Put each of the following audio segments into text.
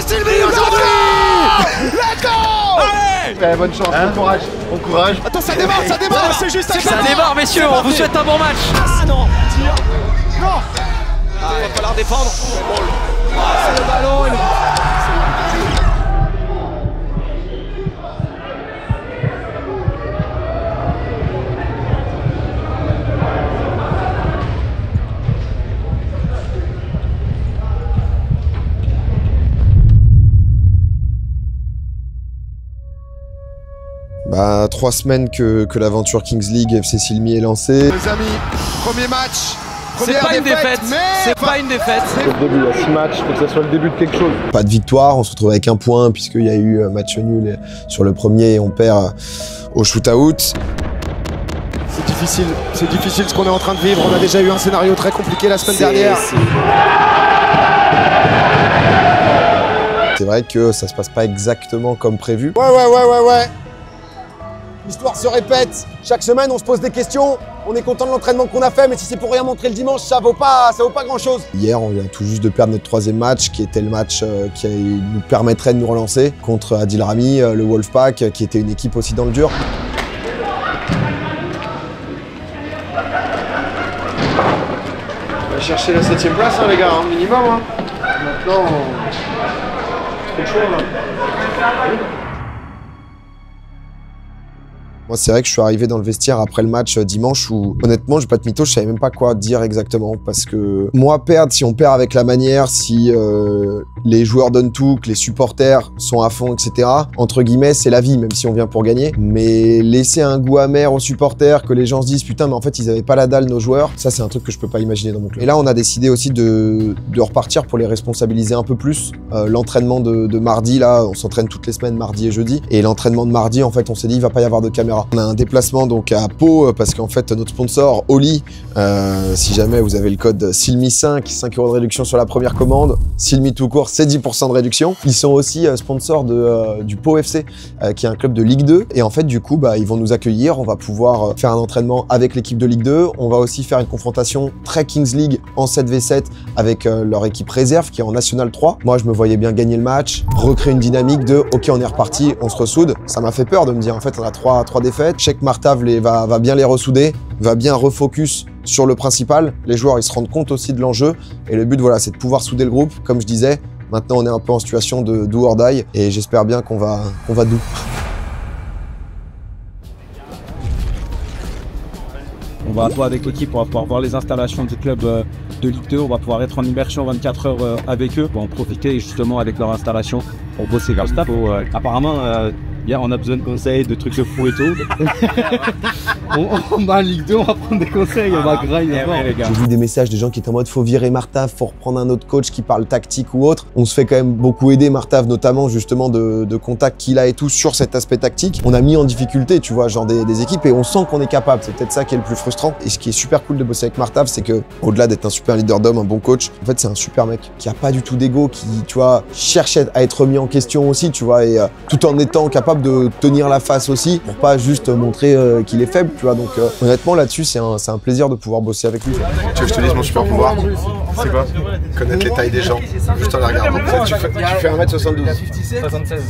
Sylvie aujourd'hui. Let's go. Allez, bonne chance, bon courage, bon courage. Attends, ça démarre, ça démarre. C'est juste un Ça démarre, messieurs, on vous souhaite un bon match. Ah non, tire. Non. Il va falloir défendre. C'est le ballon. Bah, 3 semaines que l'aventure Kings League FC Silmi est lancée. Les amis, premier match. C'est pas une défaite, c'est pas une défaite. C'est le début, il y a 6 matchs, faut que ça soit le début de quelque chose. Pas de victoire, on se retrouve avec 1 point puisqu'il y a eu match nul sur le premier et on perd au shoot-out. C'est difficile ce qu'on est en train de vivre. On a déjà eu un scénario très compliqué la semaine dernière. C'est vrai que ça se passe pas exactement comme prévu. Ouais. L'histoire se répète. Chaque semaine, on se pose des questions. On est content de l'entraînement qu'on a fait, mais si c'est pour rien montrer le dimanche, ça vaut pas grand chose. Hier, on vient tout juste de perdre notre 3e match, qui était le match qui nous permettrait de nous relancer contre Adil Rami, le Wolfpack, qui était une équipe aussi dans le dur. On va chercher la 7e place, hein, les gars, hein, minimum. Hein. Maintenant, trop chaud là. Moi, c'est vrai que je suis arrivé dans le vestiaire après le match dimanche où, honnêtement, je vais pas te mytho, je savais même pas quoi dire exactement. Parce que moi, si on perd avec la manière, si les joueurs donnent tout, que les supporters sont à fond, etc., entre guillemets, c'est la vie, même si on vient pour gagner. Mais laisser un goût amer aux supporters, que les gens se disent, putain, mais en fait, ils avaient pas la dalle, nos joueurs, ça, c'est un truc que je peux pas imaginer dans mon club. Et là, on a décidé aussi de repartir pour les responsabiliser un peu plus. L'entraînement de mardi, là, on s'entraîne toutes les semaines, mardi et jeudi. Et l'entraînement de mardi, en fait, on s'est dit, il va pas y avoir de caméra. On a un déplacement donc à Pau parce qu'en fait notre sponsor Oli, si jamais vous avez le code Silmi5, 5 € de réduction sur la première commande, Silmi tout court c'est 10% de réduction. Ils sont aussi sponsors du Pau FC qui est un club de Ligue 2 et en fait du coup ils vont nous accueillir, on va pouvoir faire un entraînement avec l'équipe de Ligue 2, on va aussi faire une confrontation très Kings League en 7v7 avec leur équipe réserve qui est en National 3. Moi je me voyais bien gagner le match, recréer une dynamique de ok on est reparti, on se ressoude. Ça m'a fait peur de me dire en fait on a 3 défaites. Je sais que Martav va bien les ressouder, va bien refocus sur le principal. Les joueurs ils se rendent compte aussi de l'enjeu et le but voilà c'est de pouvoir souder le groupe. Comme je disais, maintenant on est un peu en situation de do or die et j'espère bien qu'on va do. On va toi avec l'équipe, on va pouvoir voir les installations du club de Ligue 2, on va pouvoir être en immersion 24 heures avec eux pour en profiter justement avec leur installation pour bosser comme ça. Apparemment, hier on a besoin de conseils, de trucs de fou et tout. on va en Ligue 2, on va prendre des conseils, on va grind les gars. J'ai vu des messages de gens qui étaient en mode faut virer Martav, faut reprendre un autre coach qui parle tactique ou autre. On se fait quand même beaucoup aider, Martav notamment justement de contacts qu'il a et tout sur cet aspect tactique. On a mis en difficulté, tu vois, genre des équipes et on sent qu'on est capable. C'est peut-être ça qui est le plus frustrant. Et ce qui est super cool de bosser avec Martav, c'est que au-delà d'être un super leader d'homme, un bon coach, en fait c'est un super mec qui a pas du tout d'ego, qui tu vois cherche à être remis en question aussi, tu vois, et tout en étant capable de tenir la face aussi pour pas juste montrer qu'il est faible, tu vois. Donc honnêtement là-dessus c'est un plaisir de pouvoir bosser avec lui. Tu veux que je te dise mon super pouvoir? C'est quoi? Connaître les tailles des gens, juste en les regardant. Tu fais 1m72. 76.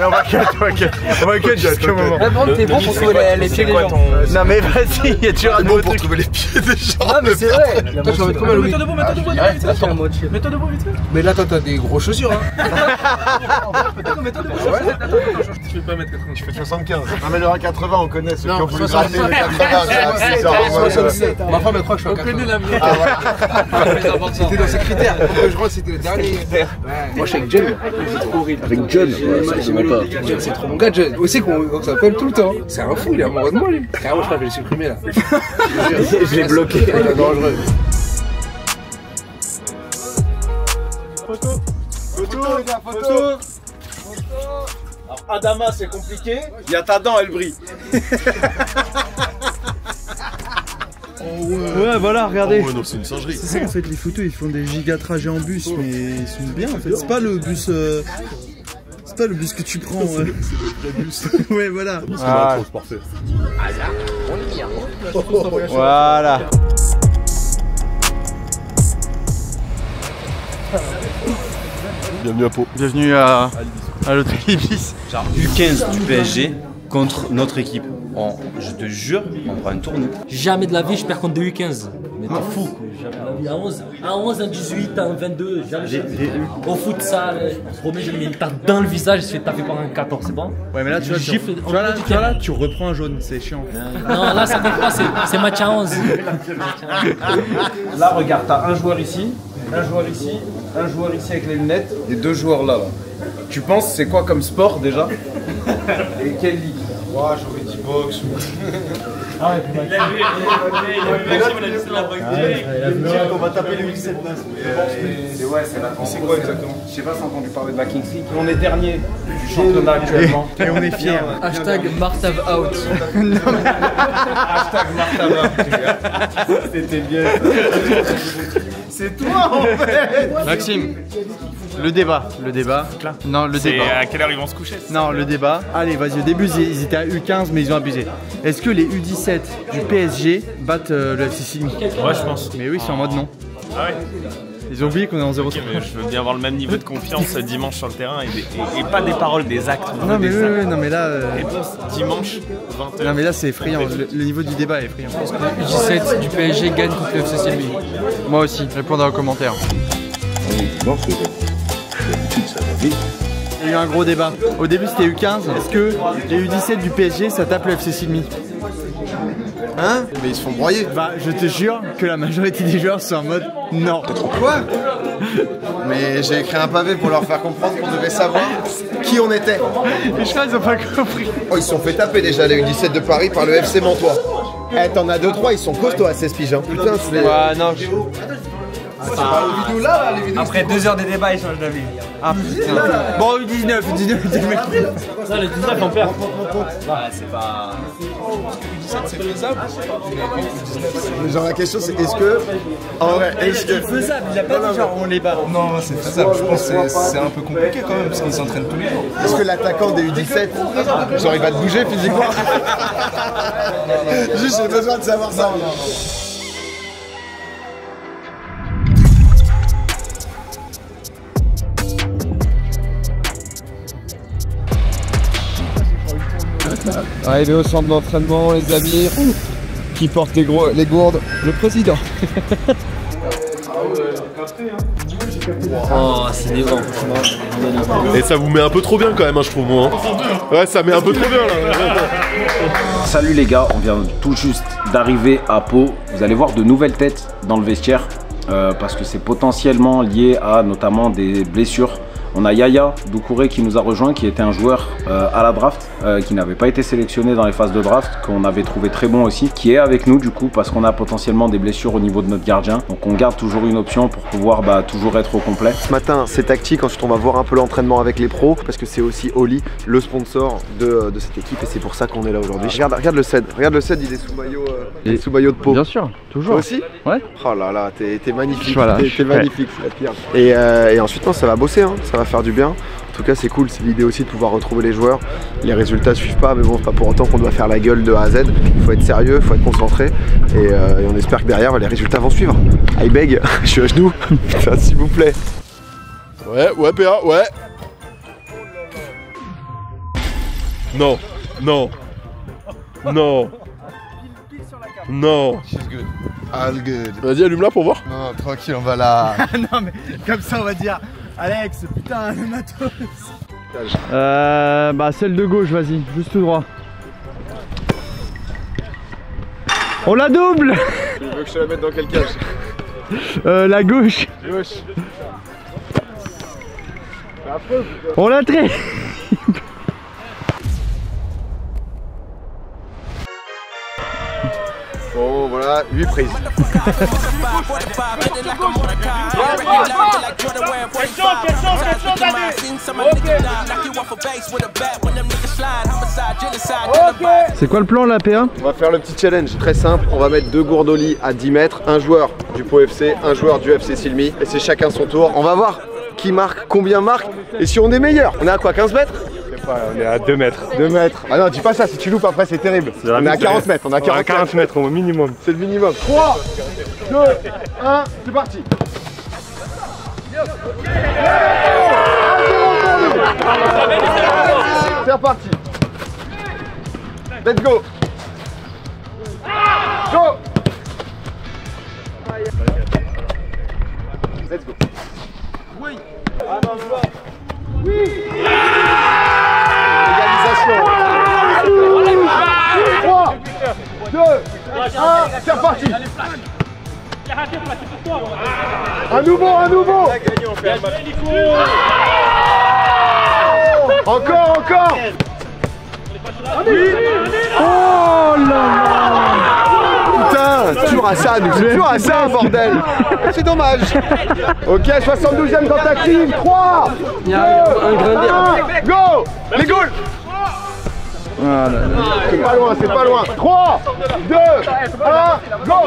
On va cut, j'ai qu'un moment. T'es bon pour trouver les pieds des gens. Non mais vas-y, il y a toujours un nouveau truc. Pour trouver les pieds des gens. Ah mais c'est vrai. Toi tu vas mettre combien Louis? Mets-toi debout vite fait. Mais là toi t'as des gros chaussures hein. Mets-toi debout. Je vais pas mettre 80. Je fais 75. Amènera 80, on connaît ceux qui ont voulu gratter les 80. Ma femme elle croit que je suis à 80. C'était dans ses critères. Je crois que c'était le dernier. Moi je suis avec John. Avec John. C'est même pas. C'est trop mon gars John. Aussi qu'on s'appelle tout le temps. C'est un fou, il est amoureux de moi lui. Carrément je crois que je vais le supprimer là. Je l'ai bloqué. C'est dangereux. Photo, les gars, photo. Alors Adama c'est compliqué. Il y a ta dent, elle brille. Ouais, voilà, regardez. Oh, ouais, non, c'est une singerie. C'est ça qu'en fait, les photos ils font des giga trajets en bus, mais ils sont bien en fait. C'est pas le bus. C'est pas le bus que tu prends. C'est le bus. Ouais, voilà. Ah, c'est parfait. Voilà. Bienvenue à Pau. Bienvenue à l'autre Ibis. Genre U15 du PSG contre notre équipe. Je te jure, on prend un tournoi. Jamais de la vie je perds contre des U15. Mais t'es fou. Jamais de la vie. À 11, à 18, à 22, jamais. Au foot, ça, promets, j'ai mis une tarte dans le visage, je fais taper pendant un 14, c'est bon? Ouais, mais là, tu reprends un jaune, c'est chiant. Non, là, ça compte pas, c'est match à 11. Là, regarde, t'as un joueur ici, un joueur ici, un joueur ici avec les lunettes, et 2 joueurs là. Tu penses c'est quoi comme sport déjà? Et quelle ligue? J'aurais dit boxe. On va taper le 8-7 là. C'est quoi exactement? Je sais pas si t'as entendu parler de la Kings League. On est dernier du championnat actuellement. Et on est fiers. Hashtag Martav out. Hashtag Martav out. C'était bien. C'est toi en fait. Maxime, le débat. Non, le débat. À quelle heure ils vont se coucher? Non, le débat. Allez, vas-y, au début, ils étaient à U15, mais ils ont abusé. Est-ce que les U17 du PSG battent le FC Silmi? Ouais, je pense. Mais oui, c'est en mode non. Ah ouais. Ils ont oublié qu'on est en 0-3. Mais je veux bien avoir le même niveau de confiance dimanche sur le terrain et pas des paroles, des actes. Non, mais oui, non, mais là. Et dimanche, 20h. Non, mais là, c'est effrayant. Le niveau du débat est effrayant. U17 du PSG gagne contre le FC Silmi. Moi aussi, répondez en commentaire. Non, c'est d'habitude, ça va vite. Il y a eu un gros débat. Au début, c'était U15. Est-ce que les U17 du PSG, ça tape le FC Silmi? Hein? Mais ils se font broyer. Bah, je te jure que la majorité des joueurs sont en mode non. Quoi? Mais j'ai écrit un pavé pour leur faire comprendre qu'on devait savoir qui on était. Et je crois qu'ils ont pas compris. Oh, ils se sont fait taper déjà les U17 de Paris par le FC Mantois. Eh, t'en as 2-3, ils sont costauds à 16 piges. Hein. Putain, c'est. Ouais, non. C'est pas les vidéos là, les vidéos. Après 2 heures de débat, ils changent d'avis. Ah putain. Bon, U19, c'est le mec. Ça, le 19, on perd. C'est pas. Genre la question c'est est-ce que. En vrai, est-ce que. Faisable, il a pas dit genre on les bat. Non, c'est faisable. Je pense que c'est un peu compliqué quand même parce qu'ils s'entraînent tous les jours. Est-ce que l'attaquant des U17, genre il va te bouger physiquement? Juste j'ai besoin de savoir ça. Arrivé au centre d'entraînement, les amis. Qui porte les gourdes? Le président. Oh, c'est des grands, franchement. Et ça vous met un peu trop bien quand même, hein, je trouve moi. Ouais, ça met un peu trop bien là. Salut les gars, on vient tout juste d'arriver à Pau. Vous allez voir de nouvelles têtes dans le vestiaire parce que c'est potentiellement lié à notamment des blessures. On a Yaya Doucouré qui nous a rejoint, qui était un joueur à la draft, qui n'avait pas été sélectionné dans les phases de draft, qu'on avait trouvé très bon aussi, qui est avec nous du coup parce qu'on a potentiellement des blessures au niveau de notre gardien. Donc on garde toujours une option pour pouvoir toujours être au complet. Ce matin c'est tactique, ensuite on va voir un peu l'entraînement avec les pros parce que c'est aussi Oli, le sponsor de cette équipe et c'est pour ça qu'on est là aujourd'hui. Regarde le CED, il est sous maillot de Pau. Bien sûr, toujours. Toi aussi? Ouais. Oh là là, t'es magnifique, voilà, t'es magnifique, c'est la pire. Et ensuite non, ça va bosser, hein. Ça va faire du bien. En tout cas c'est cool, c'est l'idée aussi de pouvoir retrouver les joueurs. Les résultats suivent pas, mais bon c'est pas pour autant qu'on doit faire la gueule de A à Z. Il faut être sérieux, il faut être concentré et on espère que derrière les résultats vont suivre. I beg, je suis à genoux, putain, s'il vous plaît. Ouais, PA, ouais. Non, non, non, non. She's good. All good. Vas-y, allume-la pour voir. Non, tranquille, on va là. Non mais comme ça on va dire Alex, putain le matos. Bah celle de gauche, vas-y, juste tout droit. On la double. Tu veux que je te la mette dans quelle cage? La gauche. Gauche. On la traite. Bon voilà, 8 prises. C'est quoi le plan là, PA? On va faire le petit challenge très simple, on va mettre 2 gourdes au lit à 10 mètres, un joueur du Pau FC, un joueur du FC Silmi, et c'est chacun son tour. On va voir qui marque, combien marque, et si on est meilleur. On est à quoi, 15 mètres? On est à 2 mètres. 2 mètres. Ah non, dis pas ça, si tu loupes après c'est terrible. On est à 40 mètres, on est à 40 mètres au minimum. C'est le minimum. 3, 2, 1, c'est parti. C'est reparti. Let's go. Go. Let's go. Oui. Oui. Égalisation. 3, 2, 1, c'est reparti. Un nouveau. Encore. Oh là là. Putain, toujours à ça, bordel. C'est dommage. Ok, 72e tentative. 3, 2, 1, go. Les goals. C'est pas loin. 3, 2, 1, go.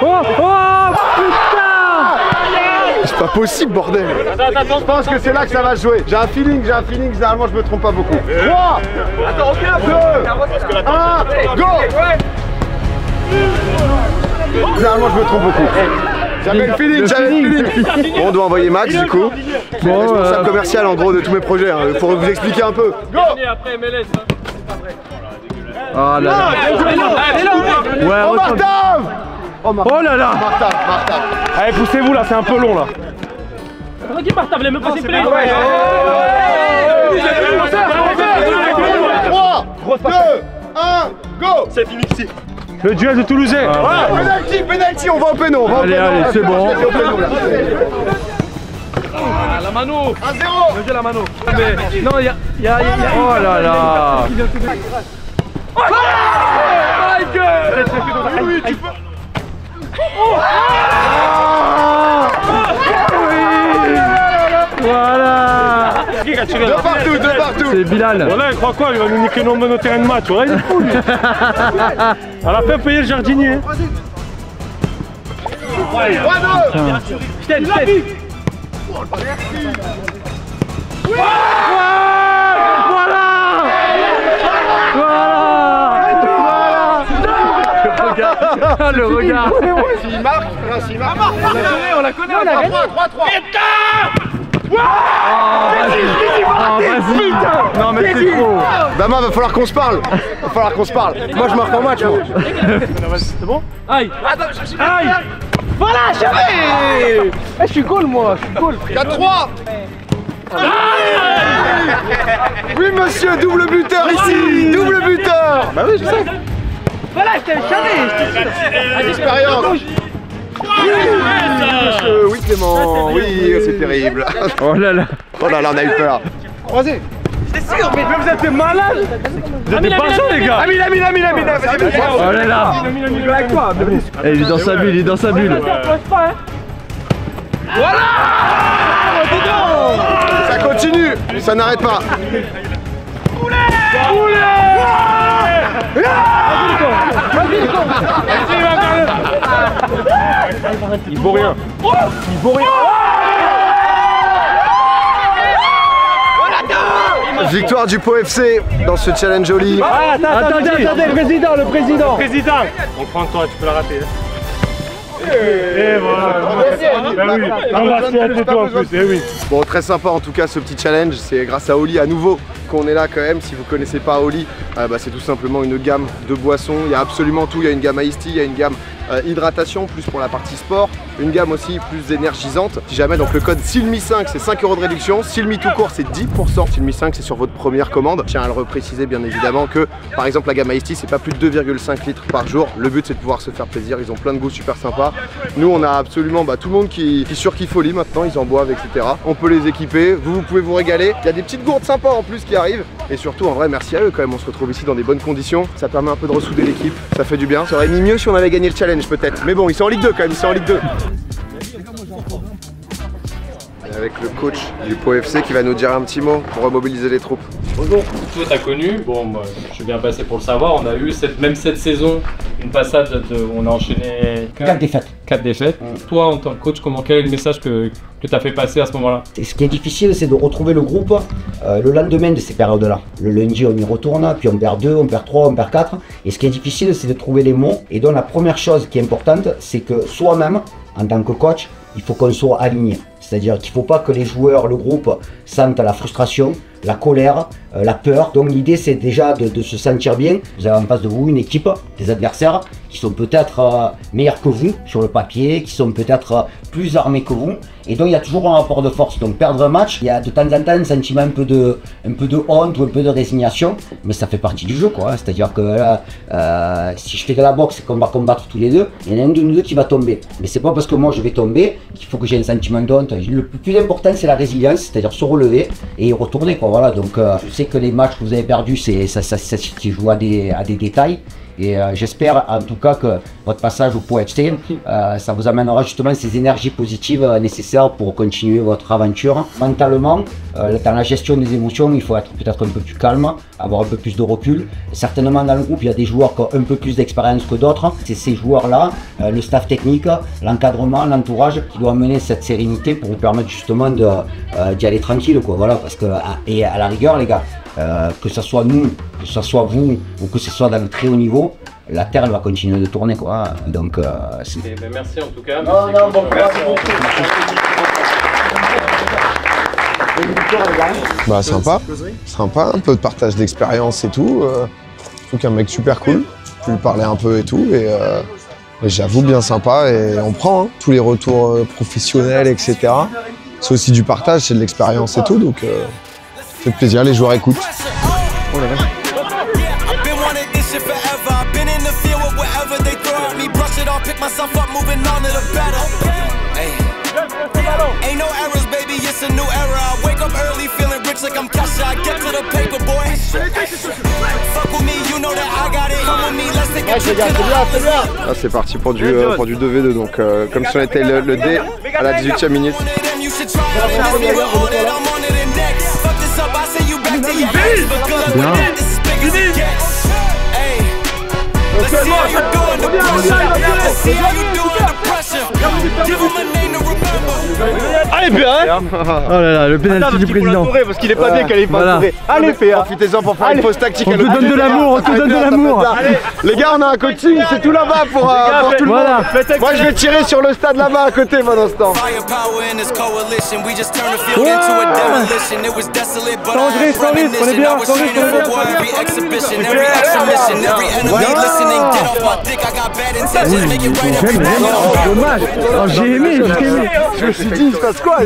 Oh putain. C'est pas possible, bordel. Je pense que c'est là que ça va jouer. J'ai un feeling, généralement je me trompe pas beaucoup. 3, 2, 1, go. Généralement je me trompe beaucoup. J'avais le feeling. Bon, on doit envoyer Max du coup. Bon, responsable commercial en gros de tous mes projets. Il faut vous expliquer un peu. Go. Oh là là. Ouais, oh Martave. Oh là là. Martave. Allez, poussez-vous là, c'est un peu long là. Regarde Martave, il me passe play. 3, 2, 1, go. C'est fini ici. Le duel de Toulousain. Penalty, on va au péno. Allez, c'est bon. La mano. 1-0. La mano. Mais non, il y a. Oh là là. Oui, tu peux. Voilà. De partout. C'est Bilal. Voilà, il croit quoi? Il va nous niquer nos terrains de match. Voilà, il est fou lui. À la fin, payer le jardinier. 3-2. Le regard. S'il marque, On la connaît. 3-3. Non mais c'est trop. Dama, va falloir qu'on se parle. Moi je marque en match moi. C'est bon? Aïe. Voilà, j'avais. Je suis cool moi, 4-3. Oui monsieur, double buteur ici. Double buteur. Bah oui, je sais. Voilà, je t'avais jamais. Expérience. Oui Clément, oui c'est terrible. Oh là là, on a eu peur. Croisé. C'est sûr, mais vous êtes des malades. Vous êtes des bâchons les gars. Amine. Oh là là. Il est dans sa bulle, Voilà. Ça continue, ça n'arrête pas. Il vaut rien. Victoire du Pau FC dans ce challenge joli. Attendez, le président. On prend toi, tu peux la rater. Et voilà. Bon, très sympa en tout cas ce petit challenge. C'est grâce à Oli à nouveau qu'on est là quand même. Si vous connaissez pas Oli, c'est tout simplement une gamme de boissons. Il y a absolument tout. Il y a une gamme Ice Tea, il y a une gamme hydratation, plus pour la partie sport. Une gamme aussi plus énergisante. Si jamais, donc le code SILMI5 c'est 5 € de réduction. SILMI tout court c'est 10%. SILMI5 c'est sur votre première commande. Je tiens à le repréciser bien évidemment que par exemple la gamme Ice Tea c'est pas plus de 2,5 litres par jour. Le but c'est de pouvoir se faire plaisir. Ils ont plein de goûts super sympas. Nous on a absolument tout le monde qui surkiffe Oli maintenant. Ils en boivent etc. On peut les équiper. Vous pouvez vous régaler. Il y a des petites gourdes sympas en plus qui arrivent. Et surtout en vrai merci à eux quand même. On se retrouve ici dans des bonnes conditions. Ça permet un peu de ressouder l'équipe. Ça fait du bien. Ça aurait mis mieux si on avait gagné le challenge peut-être. Mais bon ils sont en Ligue 2 quand même. Ils sont en Ligue 2. Avec le coach du Pau FC qui va nous dire un petit mot pour remobiliser les troupes. Bonjour. Tout t'as connu, bon moi, je suis bien passé pour le savoir, on a eu cette saison une passade où on a enchaîné 4 défaites. 4 défaites. Toi, en tant que coach, quel est le message que tu as fait passer à ce moment-là? Ce qui est difficile, c'est de retrouver le groupe le lendemain de ces périodes-là. Le lundi, on y retourne, puis on perd 2, on perd 3, on perd 4. Et ce qui est difficile, c'est de trouver les mots. Et donc la première chose qui est importante, c'est que soi-même, en tant que coach, il faut qu'on soit aligné. C'est-à-dire qu'il ne faut pas que les joueurs, le groupe, sentent la frustration, la colère, la peur. Donc l'idée, c'est déjà de se sentir bien. Vous avez en face de vous une équipe, des adversaires qui sont peut-être meilleurs que vous sur le papier, qui sont peut-être plus armés que vous. Et donc il y a toujours un rapport de force. Donc perdre un match, il y a de temps en temps un sentiment un peu de honte ou un peu de résignation, mais ça fait partie du jeu, quoi. C'est-à-dire que là, si je fais de la boxe et qu'on va combattre tous les deux, il y en a un de nous deux qui va tomber. Mais c'est pas parce que moi je vais tomber qu'il faut que j'ai un sentiment d'honte. Le plus important, c'est la résilience, c'est-à-dire se relever et retourner, quoi. Voilà. Donc je sais que les matchs que vous avez perdus, ça se joue à des détails. Et j'espère en tout cas que votre passage au Pau FC, ça vous amènera justement ces énergies positives nécessaires pour continuer votre aventure. Mentalement, dans la gestion des émotions, il faut être peut-être un peu plus calme, avoir un peu plus de recul. Certainement dans le groupe, il y a des joueurs qui ont un peu plus d'expérience que d'autres. C'est ces joueurs-là, le staff technique, l'encadrement, l'entourage qui doit amener cette sérénité pour vous permettre justement d'y aller tranquille, quoi. Voilà, parce que, et à la rigueur, les gars, que ce soit nous, que ce soit vous, ou que ce soit dans le très haut niveau, la Terre elle va continuer de tourner, quoi. Donc, merci en tout cas. Bah sympa, sympa, un peu de partage d'expérience et tout. Surtout qu'un mec super cool, je peux lui parler un peu et tout. Et j'avoue bien sympa et on prend hein, tous les retours professionnels, etc. C'est aussi du partage, c'est de l'expérience et tout, donc ça fait plaisir, les joueurs écoutent. Oh la vache. Ah, c'est parti pour du 2v2, donc comme si on était le D à la 18e minute. Allez PA. Oh là là, le pénalty du président. Parce qu'il est pas bien qu'elle est pas entourée. Allez PA, profitez-en pour faire une pause tactique. On te donne de l'amour, on te donne de l'amour. Les gars, on a un coaching, c'est tout là-bas pour tout le monde. Moi je vais tirer sur le stade là-bas à côté pendant ce temps. Sans risque, on est bien, sans risque, dommage. J'ai aimé. Je me suis dit, il se passe quoi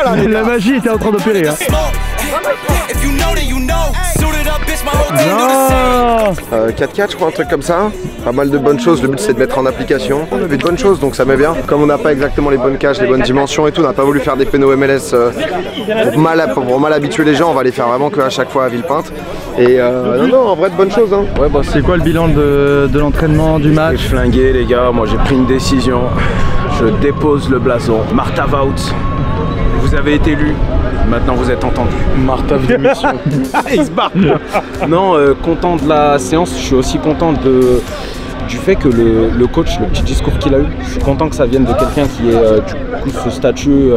là? La magie était en train d'opérer. Hein. Non. 4-4 je crois, un truc comme ça. Pas mal de bonnes choses, le but c'est de mettre en application. On avait de bonnes choses donc ça met bien. Comme on n'a pas exactement les bonnes cages, les bonnes dimensions et tout, on n'a pas voulu faire des pénaux MLS pour mal habituer les gens, on va les faire vraiment qu'à chaque fois à Villepinte. Et non, en vrai de bonnes choses. Hein. Ouais, bah, c'est quoi le bilan de l'entraînement, du match? Flingué les gars, moi j'ai pris une décision. Je dépose le blason. Martha Wout, vous avez été élu. Maintenant vous êtes entendu. Martha démission. Il se barre. Non, content de la séance. Je suis aussi content du fait que le coach, le petit discours qu'il a eu, je suis content que ça vienne de quelqu'un qui ait du coup ce statut.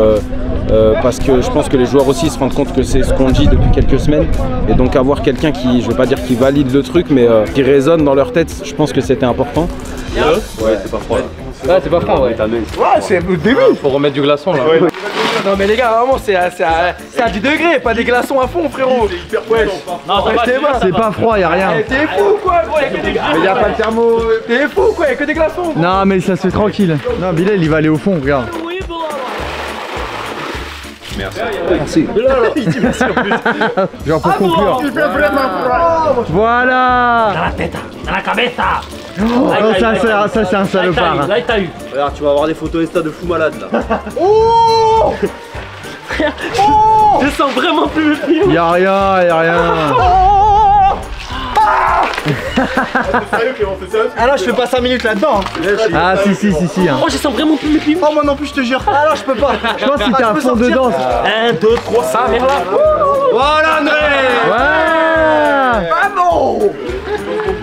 Parce que je pense que les joueurs aussi se rendent compte que c'est ce qu'on dit depuis quelques semaines. Et donc avoir quelqu'un qui, je veux pas dire qui valide le truc, mais qui résonne dans leur tête, je pense que c'était important. Ouais, c'est pas froid là. Ouais, c'est pas froid, ouais. Ouais, c'est au début. Faut remettre du glaçon là. Ouais. Non mais les gars, vraiment c'est à 10 degrés, pas des glaçons à fond frérot. Ouais. Non, c'est pas froid, y'a rien. T'es fou quoi gros, y'a que des glaçons. Mais y'a pas de thermo. T'es fou quoi, y'a que des glaçons. Non mais ça se fait tranquille. Non Bilal il va aller au fond, regarde. Merci. Il dit merci en plus. Genre pour conclure. Il fait vraiment froid. Voilà. Dans la tête, dans la cabeza. Oh, ça c'est un salopard. Là t'as eu. Regarde, tu vas avoir des photos Insta de fou malade là. Oh. Je sens vraiment plus le pied. Y'a rien. Sérieux Clément, c'est sérieux? Ah là je fais pas 5 minutes là-dedans. Ah si hein. Oh je sens vraiment plus mes pieds. Oh moi non plus je te jure. Ah non je peux pas. Je pense que t'es à fond dedans. 1, 2, 3, ça merde là. Voilà André. Ouais. Vamos.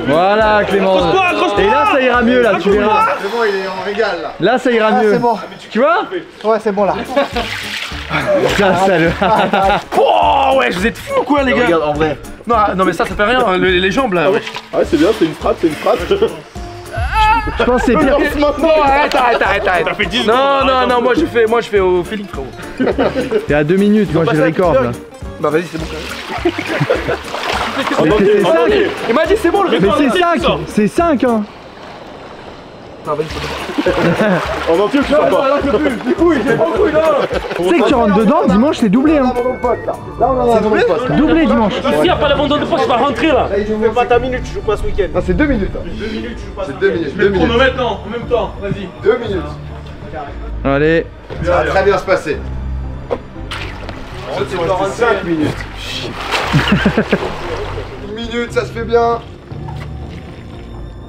Voilà Clément. Accroche-toi. Et là, ça ira mieux, là, tu verras. C'est bon, on régale là. Là, ça ira mieux. C'est bon. Tu vois? Ouais, c'est bon là. Ça le... Oh ouais, vous êtes fous quoi les gars. Regarde en vrai. Non, non mais ça fait rien, les jambes là. Ouais, c'est bien, c'est une frappe, c'est une frappe. Je pense que c'est pire. Non, arrête. T'as fait 10 non, moi je fais au feeling frérot. T'es à 2 minutes, moi j'ai le record là. Bah vas-y, c'est bon quand même. Il m'a dit c'est bon le record. Mais c'est 5, c'est 5 hein. En entier, tu sais pas. Les couilles, j'ai pas couilles là. Tu sais que tu rentres dedans, dimanche c'est doublé hein. C'est doublé. Doublé dimanche. Ici, il n'y a pas l'abandon de poste, tu vas rentrer là. Tu fais pas ta minute, tu joues pas ce week-end. Non, c'est 2 minutes. 2 minutes, tu joues pas. C'est 2 minutes. Je mets le chronomètre maintenant, en même temps, vas-y. 2 minutes. Allez. Ça va très bien se passer. C'est 45 minutes. 1 minute, ça se fait bien.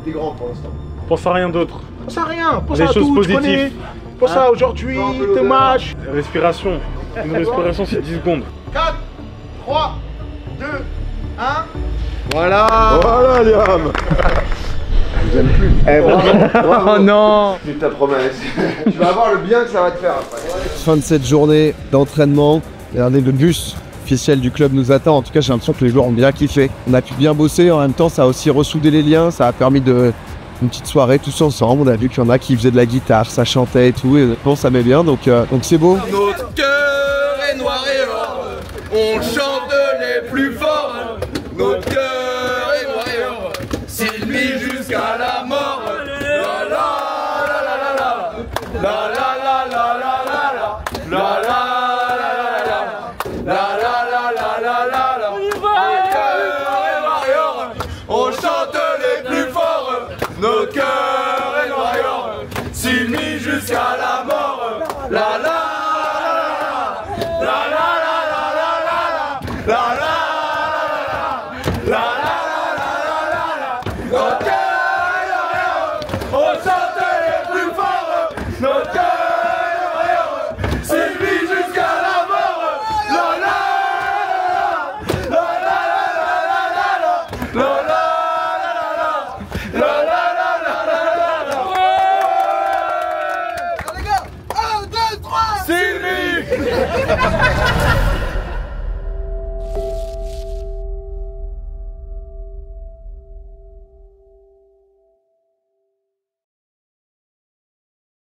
T'es grand pour l'instant. Pense à rien d'autre. Pense à rien, pense Des à choses tout, positives. tu connais. Pense à aujourd'hui, tes matchs. Respiration. Une respiration c'est 10 secondes. 4, 3, 2, 1. Voilà. Voilà, Liam. Je vous aime plus. Eh, bravo. Oh non. C'est ta promesse. Tu vas voir le bien que ça va te faire après. Fin de cette journée d'entraînement. Regardez, le bus officiel du club nous attend. En tout cas, j'ai l'impression que les joueurs ont bien kiffé. On a pu bien bosser. En même temps, ça a aussi ressoudé les liens. Ça a permis de une petite soirée tous ensemble. On a vu qu'il y en a qui faisaient de la guitare, ça chantait et tout. Et bon, ça met bien. Donc c'est beau. Notre cœur est noir et or. On chante les plus forts. Notre cœur est noir et or. S'il vit jusqu'à la mort. La la la la la la. La la la la la la. La la. On chante les plus forts, nos cœurs est noir et or, s'il mit jusqu'à la mort. La la la la la la la la la la la la. Nos cœurs est noir et or, on chante les plus forts, nos cœurs est noir et or, s'il mit jusqu'à la mort. La la la la la la la la. Sylvie